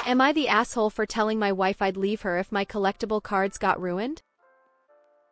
Am I the asshole for telling my wife I'd leave her if my collectible cards got ruined?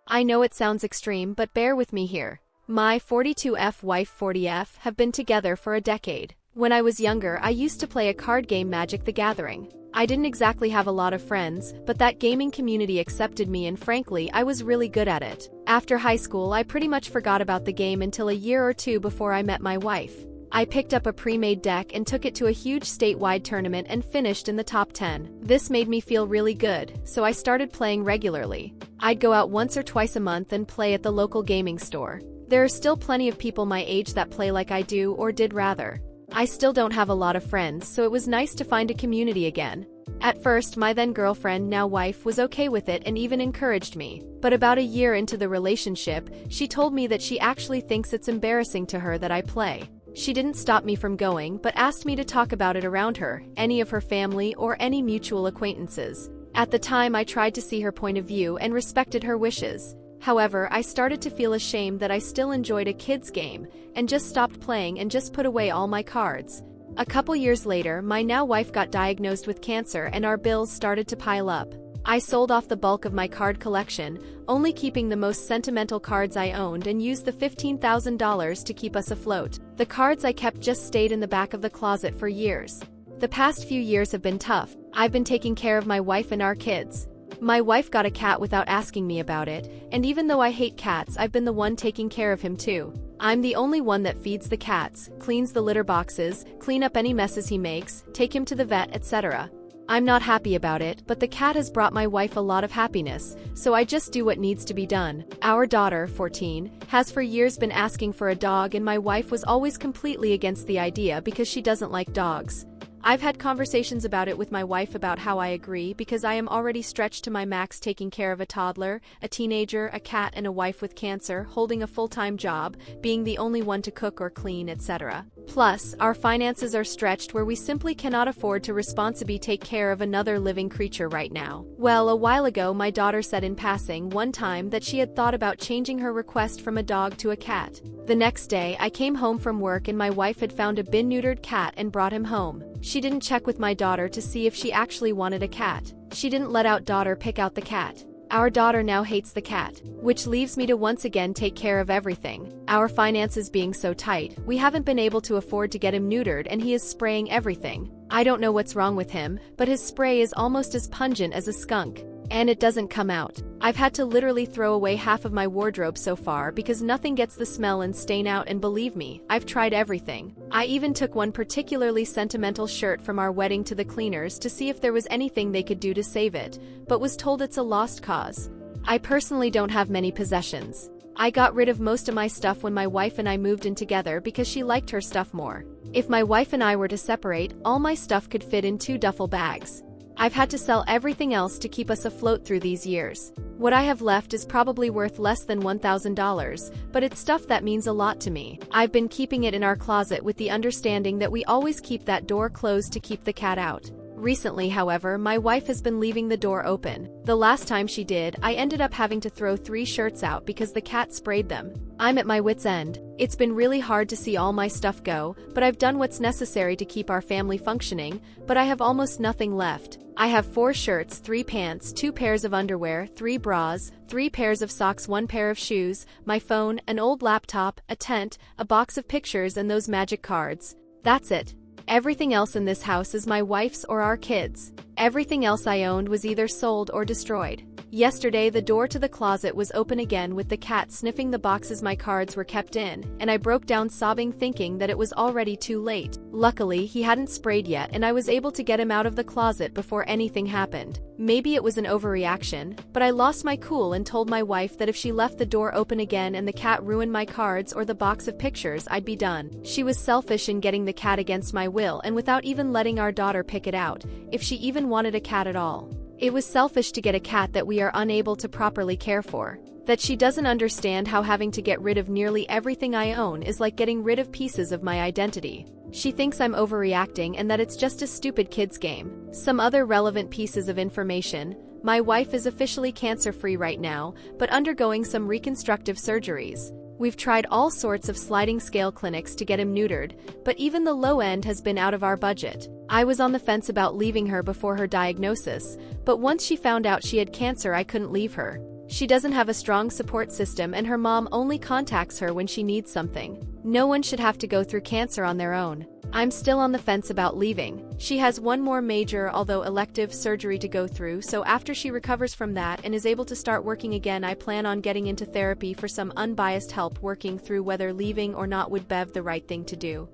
I know it sounds extreme, but bear with me here. My 42F wife 40F have been together for a decade. When I was younger, I used to play a card game, Magic the Gathering. I didn't exactly have a lot of friends, but that gaming community accepted me, and frankly, I was really good at it. After high school, I pretty much forgot about the game until a year or two before I met my wife. I picked up a pre-made deck and took it to a huge statewide tournament and finished in the top 10. This made me feel really good, so I started playing regularly. I'd go out once or twice a month and play at the local gaming store. There are still plenty of people my age that play like I do, or did rather. I still don't have a lot of friends, so it was nice to find a community again. At first, my then girlfriend, now wife, was okay with it and even encouraged me. But about a year into the relationship, she told me that she actually thinks it's embarrassing to her that I play. She didn't stop me from going, but asked me to talk about it around her, any of her family, or any mutual acquaintances. At the time, I tried to see her point of view and respected her wishes. However, I started to feel ashamed that I still enjoyed a kid's game, and just stopped playing and just put away all my cards. A couple years later, my now wife got diagnosed with cancer and our bills started to pile up. I sold off the bulk of my card collection, only keeping the most sentimental cards I owned, and used the $15,000 to keep us afloat. The cards I kept just stayed in the back of the closet for years. The past few years have been tough. I've been taking care of my wife and our kids. My wife got a cat without asking me about it, and even though I hate cats, I've been the one taking care of him too. I'm the only one that feeds the cats, cleans the litter boxes, clean up any messes he makes, take him to the vet, etc. I'm not happy about it, but the cat has brought my wife a lot of happiness, so I just do what needs to be done. Our daughter, 14, has for years been asking for a dog, and my wife was always completely against the idea because she doesn't like dogs. I've had conversations about it with my wife about how I agree because I am already stretched to my max taking care of a toddler, a teenager, a cat, and a wife with cancer, holding a full-time job, being the only one to cook or clean, etc. Plus, our finances are stretched where we simply cannot afford to responsibly take care of another living creature right now. Well, a while ago my daughter said in passing one time that she had thought about changing her request from a dog to a cat. The next day, I came home from work and my wife had found a bin-neutered cat and brought him home. She didn't check with my daughter to see if she actually wanted a cat. She didn't let our daughter pick out the cat. Our daughter now hates the cat, which leaves me to once again take care of everything. Our finances being so tight, we haven't been able to afford to get him neutered, and he is spraying everything. I don't know what's wrong with him, but his spray is almost as pungent as a skunk. And it doesn't come out. I've had to literally throw away half of my wardrobe so far because nothing gets the smell and stain out, and believe me, I've tried everything. I even took one particularly sentimental shirt from our wedding to the cleaners to see if there was anything they could do to save it, but was told it's a lost cause. I personally don't have many possessions. I got rid of most of my stuff when my wife and I moved in together because she liked her stuff more. If my wife and I were to separate, all my stuff could fit in 2 duffel bags. I've had to sell everything else to keep us afloat through these years. What I have left is probably worth less than $1,000, but it's stuff that means a lot to me. I've been keeping it in our closet with the understanding that we always keep that door closed to keep the cat out. Recently, however, my wife has been leaving the door open. The last time she did, I ended up having to throw 3 shirts out because the cat sprayed them. I'm at my wit's end. It's been really hard to see all my stuff go, but I've done what's necessary to keep our family functioning, but I have almost nothing left. I have 4 shirts, 3 pants, 2 pairs of underwear, 3 bras, 3 pairs of socks, 1 pair of shoes, my phone, an old laptop, a tent, a box of pictures, and those magic cards. That's it. Everything else in this house is my wife's or our kids'. Everything else I owned was either sold or destroyed. Yesterday, the door to the closet was open again with the cat sniffing the boxes my cards were kept in, and I broke down sobbing thinking that it was already too late. Luckily, he hadn't sprayed yet and I was able to get him out of the closet before anything happened. Maybe it was an overreaction, but I lost my cool and told my wife that if she left the door open again and the cat ruined my cards or the box of pictures, I'd be done. She was selfish in getting the cat against my will and without even letting our daughter pick it out, if she even wanted a cat at all. It was selfish to get a cat that we are unable to properly care for. That she doesn't understand how having to get rid of nearly everything I own is like getting rid of pieces of my identity. She thinks I'm overreacting and that it's just a stupid kid's game. Some other relevant pieces of information: my wife is officially cancer-free right now, but undergoing some reconstructive surgeries. We've tried all sorts of sliding scale clinics to get him neutered, but even the low end has been out of our budget. I was on the fence about leaving her before her diagnosis, but once she found out she had cancer, I couldn't leave her. She doesn't have a strong support system and her mom only contacts her when she needs something. No one should have to go through cancer on their own. I'm still on the fence about leaving. She has one more major, although elective, surgery to go through, so after she recovers from that and is able to start working again, I plan on getting into therapy for some unbiased help working through whether leaving or not would be the right thing to do.